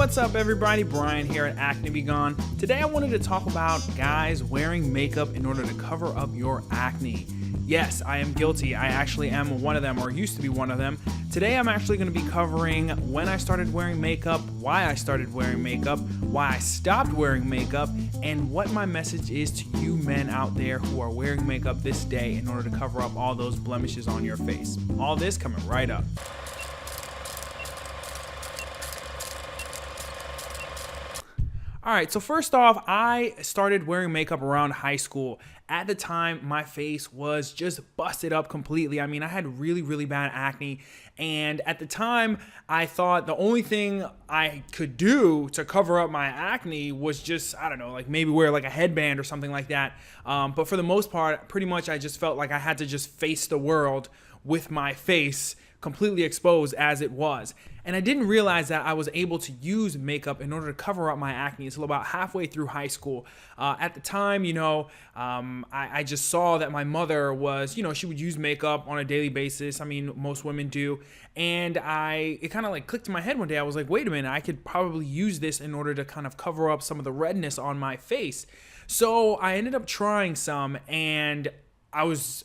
What's up, everybody? Brian here at Acne Be Gone. Today I wanted to talk about guys wearing makeup in order to cover up your acne. Yes, I am guilty. I actually am one of them, or used to be one of them. Today I'm actually going to be covering when I started wearing makeup, why I started wearing makeup, why I stopped wearing makeup, and what my message is to you men out there who are wearing makeup this day in order to cover up all those blemishes on your face. All this coming right up. All right, so first off, I started wearing makeup around high school. At the time, my face was just busted up completely. I mean, I had really bad acne, and at the time, I thought the only thing I could do to cover up my acne was just, I don't know, like maybe wear like a headband or something like that. But for the most part, pretty much I just felt like I had to just face the world with my face completely exposed as it was. And I didn't realize that I was able to use makeup in order to cover up my acne until about halfway through high school. At the time, I just saw that my mother was, she would use makeup on a daily basis. I mean, most women do. And it kind of like clicked in my head one day. I was like, wait a minute, I could probably use this in order to kind of cover up some of the redness on my face. So I ended up trying some, and I was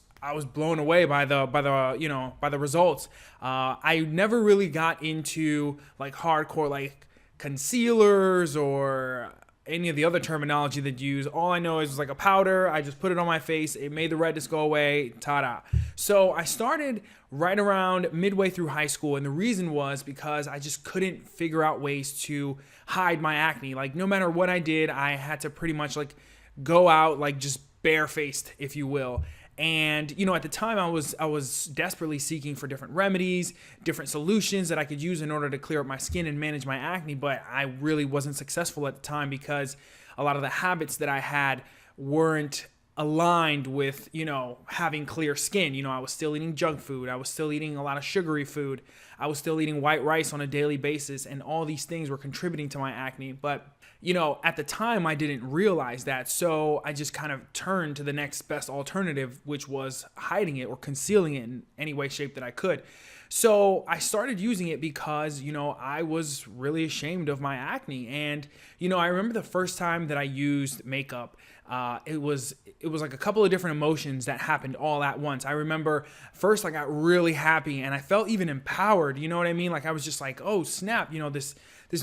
blown away by the results. I never really got into like hardcore like concealers or any of the other terminology that you use. All I know is like a powder. I just put it on my face. It made the redness go away. Ta-da. So I started right around midway through high school, and the reason was because I just couldn't figure out ways to hide my acne. Like no matter what I did, I had to pretty much like go out like just barefaced, if you will. And, at the time I was desperately seeking for different remedies, different solutions that I could use in order to clear up my skin and manage my acne, but I really wasn't successful at the time because a lot of the habits that I had weren't aligned with, having clear skin. I was still eating junk food. I was still eating a lot of sugary food. I was still eating white rice on a daily basis, and all these things were contributing to my acne. But at the time, I didn't realize that, so I just kind of turned to the next best alternative, which was hiding it or concealing it in any way, shape that I could. So I started using it because, I was really ashamed of my acne. And, I remember the first time that I used makeup, it was like a couple of different emotions that happened all at once. I remember first I got really happy and I felt even empowered. You know what I mean? Like I was just like, oh snap, this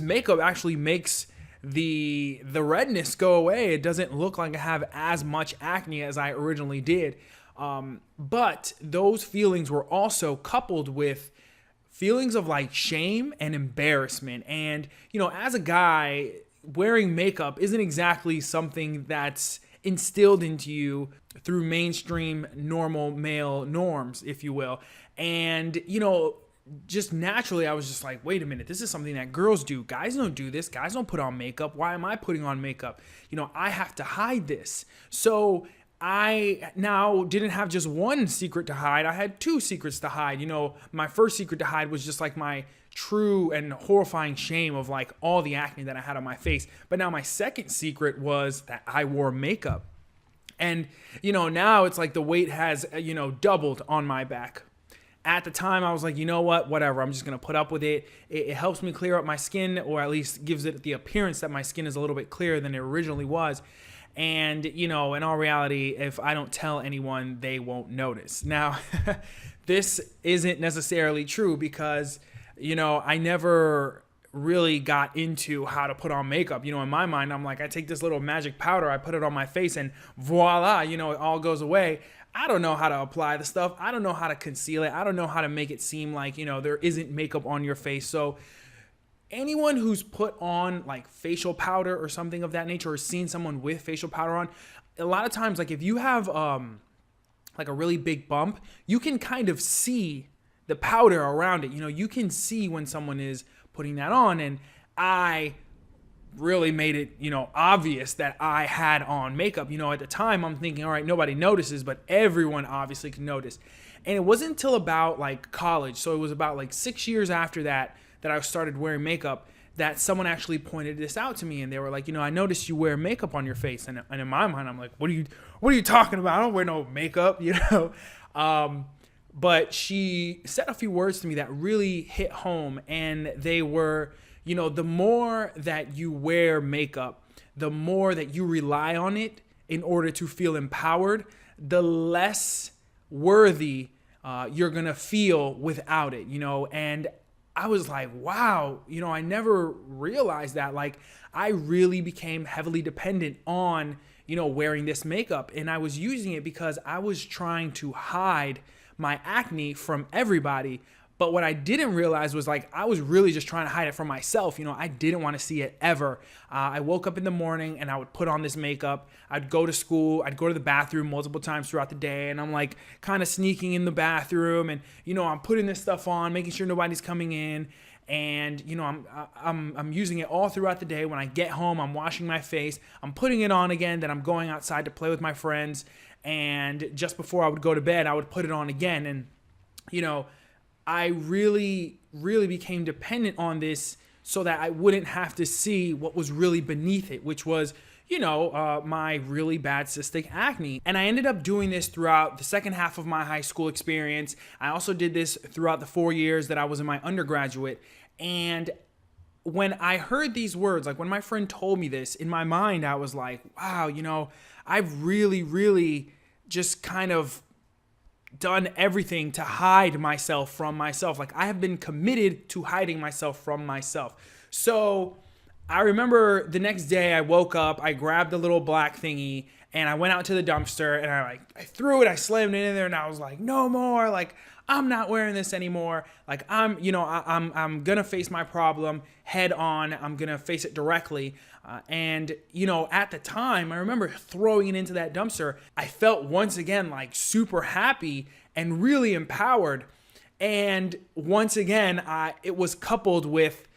makeup actually makes the redness go away. It doesn't look like I have as much acne as I originally did. But those feelings were also coupled with feelings of like shame and embarrassment. And, as a guy, wearing makeup isn't exactly something that's instilled into you through mainstream normal male norms, if you will. And, just naturally, I was just like, wait a minute, this is something that girls do. Guys don't do this. Guys don't put on makeup. Why am I putting on makeup? I have to hide this. So I now didn't have just one secret to hide. I had two secrets to hide. My first secret to hide was just like my true and horrifying shame of like all the acne that I had on my face. But now my second secret was that I wore makeup. And, now it's like the weight has, doubled on my back. At the time, I was like, you know what, whatever, I'm just going to put up with it. It helps me clear up my skin, or at least gives it the appearance that my skin is a little bit clearer than it originally was. And, in all reality, if I don't tell anyone, they won't notice. Now, this isn't necessarily true because, I never really got into how to put on makeup. In my mind, I'm like, I take this little magic powder, I put it on my face, and voila, it all goes away. I don't know how to apply the stuff. I don't know how to conceal it. I don't know how to make it seem like, there isn't makeup on your face. So anyone who's put on like facial powder or something of that nature, or seen someone with facial powder on, a lot of times, like if you have like a really big bump, you can kind of see the powder around it. You can see when someone is putting that on. And I really made it, obvious that I had on makeup. At the time I'm thinking, all right, nobody notices, but everyone obviously can notice. And it wasn't until about like college. So it was about like 6 years after that I started wearing makeup that someone actually pointed this out to me. And they were like, I noticed you wear makeup on your face. And in my mind, I'm like, what are you talking about? I don't wear no makeup, But she said a few words to me that really hit home, and they were, The more that you wear makeup, the more that you rely on it in order to feel empowered, the less worthy you're gonna feel without it, and I was like, wow, I never realized that. Like, I really became heavily dependent on, wearing this makeup. And I was using it because I was trying to hide my acne from everybody. But what I didn't realize was, like, I was really just trying to hide it from myself. I didn't want to see it ever. I woke up in the morning and I would put on this makeup. I'd go to school. I'd go to the bathroom multiple times throughout the day. And I'm like kind of sneaking in the bathroom and, I'm putting this stuff on, making sure nobody's coming in. And, I'm using it all throughout the day. When I get home, I'm washing my face. I'm putting it on again. Then I'm going outside to play with my friends. And just before I would go to bed, I would put it on again. And, I really, really became dependent on this so that I wouldn't have to see what was really beneath it, which was, my really bad cystic acne. And I ended up doing this throughout the second half of my high school experience. I also did this throughout the 4 years that I was in my undergraduate. And when I heard these words, like when my friend told me this, in my mind, I was like, wow, I've really, really just kind of done everything to hide myself from myself. Like, I have been committed to hiding myself from myself. So I remember the next day I woke up, I grabbed the little black thingy and I went out to the dumpster and I threw it, I slammed it in there and I was like, no more, like, I'm not wearing this anymore. Like, I'm gonna face my problem head on. I'm gonna face it directly. And at the time, I remember throwing it into that dumpster. I felt once again like super happy and really empowered. And once again, it was coupled with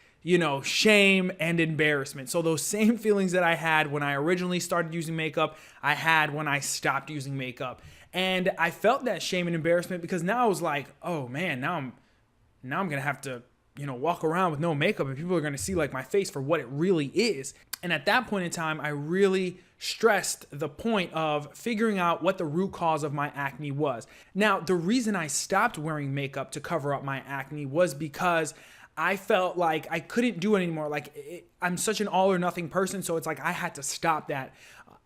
shame and embarrassment. So those same feelings that I had when I originally started using makeup, I had when I stopped using makeup. And I felt that shame and embarrassment because now I was like, oh man, now I'm gonna have to, walk around with no makeup and people are gonna see like my face for what it really is. And at that point in time, I really stressed the point of figuring out what the root cause of my acne was. Now, the reason I stopped wearing makeup to cover up my acne was because I felt like I couldn't do it anymore. Like, I'm such an all or nothing person, so it's like I had to stop that.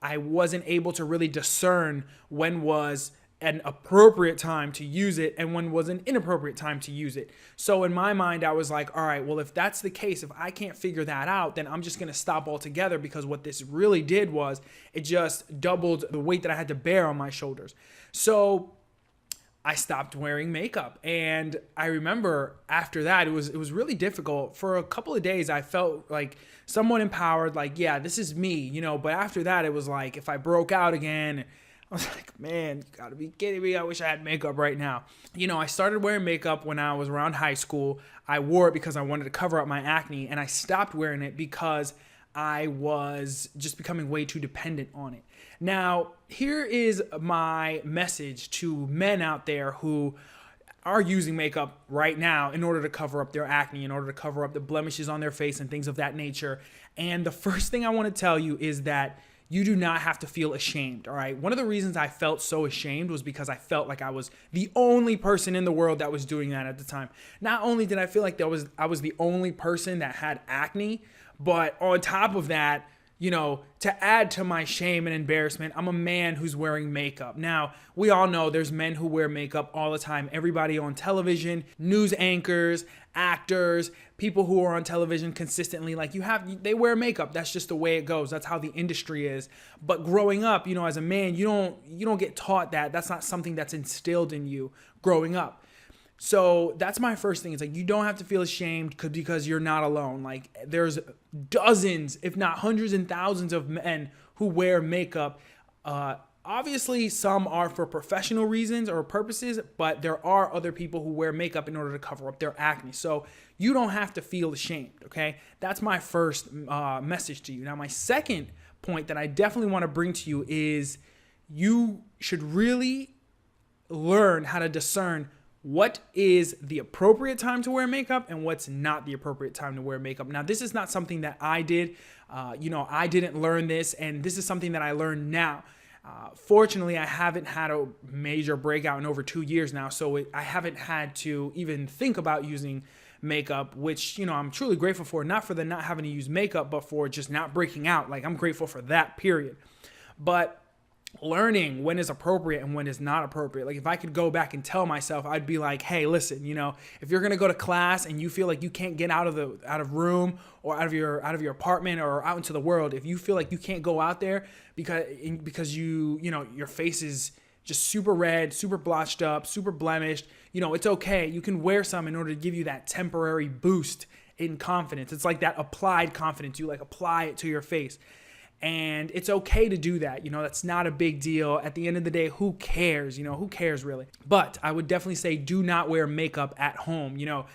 I wasn't able to really discern when was an appropriate time to use it and when was an inappropriate time to use it. So in my mind, I was like, all right, well, if that's the case, if I can't figure that out, then I'm just going to stop altogether, because what this really did was it just doubled the weight that I had to bear on my shoulders. So I stopped wearing makeup. And I remember after that, it was really difficult. For a couple of days, I felt like somewhat empowered, like, yeah, this is me, but after that, it was like, if I broke out again, I was like, man, you gotta be kidding me. I wish I had makeup right now. I started wearing makeup when I was around high school. I wore it because I wanted to cover up my acne, and I stopped wearing it because I was just becoming way too dependent on it. Now, here is my message to men out there who are using makeup right now in order to cover up their acne, in order to cover up the blemishes on their face and things of that nature. And the first thing I want to tell you is that you do not have to feel ashamed, all right? One of the reasons I felt so ashamed was because I felt like I was the only person in the world that was doing that at the time. Not only did I feel like I was the only person that had acne, but on top of that, to add to my shame and embarrassment, I'm a man who's wearing makeup. Now, we all know there's men who wear makeup all the time. Everybody on television, news anchors, actors, people who are on television consistently, they wear makeup. That's just the way it goes. That's how the industry is. But growing up, as a man, you don't get taught that. That's not something that's instilled in you growing up. So that's my first thing. It's like, you don't have to feel ashamed because you're not alone. Like, there's dozens, if not hundreds and thousands of men who wear makeup. Obviously, some are for professional reasons or purposes, but there are other people who wear makeup in order to cover up their acne. So you don't have to feel ashamed, okay? That's my first message to you. Now, my second point that I definitely want to bring to you is you should really learn how to discern what is the appropriate time to wear makeup and what's not the appropriate time to wear makeup. Now, this is not something that I did. I didn't learn this, and this is something that I learned now. Fortunately, I haven't had a major breakout in over 2 years now, so I haven't had to even think about using makeup, which, you know, I'm truly grateful for, not for the not having to use makeup, but for just not breaking out. Like, I'm grateful for that, period. But learning when is appropriate and when is not appropriate. Like, if I could go back and tell myself, I'd be like, hey, listen, you know, if you're gonna go to class and you feel like you can't get out of room or out of your apartment or out into the world, if you feel like you can't go out there because you know, your face is just super red, super blotched up, super blemished, you know, it's okay. You can wear some in order to give you that temporary boost in confidence. It's like that applied confidence. You like apply it to your face. And it's okay to do that. You know, that's not a big deal. At the end of the day, who cares? You know, who cares really? But I would definitely say do not wear makeup at home. You know,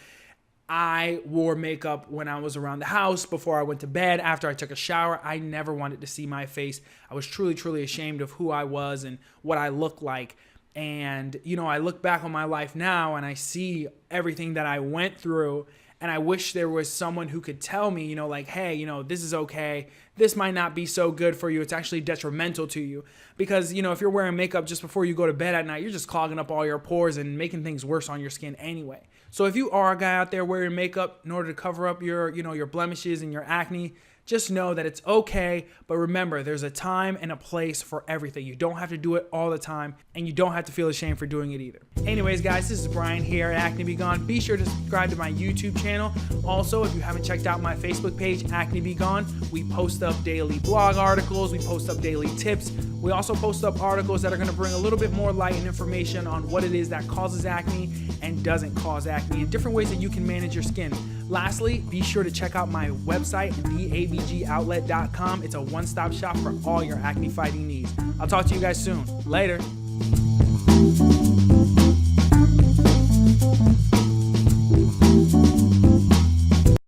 I wore makeup when I was around the house, before I went to bed, after I took a shower. I never wanted to see my face. I was truly, truly ashamed of who I was and what I looked like. And, you know, I look back on my life now and I see everything that I went through. And I wish there was someone who could tell me, you know, like, hey, you know, this is okay. This might not be so good for you. It's actually detrimental to you. Because, you know, if you're wearing makeup just before you go to bed at night, you're just clogging up all your pores and making things worse on your skin anyway. So if you are a guy out there wearing makeup in order to cover up your, you know, your blemishes and your acne, just know that it's okay. But remember, there's a time and a place for everything. You don't have to do it all the time, and you don't have to feel ashamed for doing it either. Anyways, guys, this is Brian here at Acne Be Gone. Be sure to subscribe to my YouTube channel. Also, if you haven't checked out my Facebook page, Acne Be Gone, we post up daily blog articles. We post up daily tips. We also post up articles that are going to bring a little bit more light and information on what it is that causes acne and doesn't cause acne, and different ways that you can manage your skin. Lastly, be sure to check out my website, theabgoutlet.com. It's a one-stop shop for all your acne fighting needs. I'll talk to you guys soon. Later.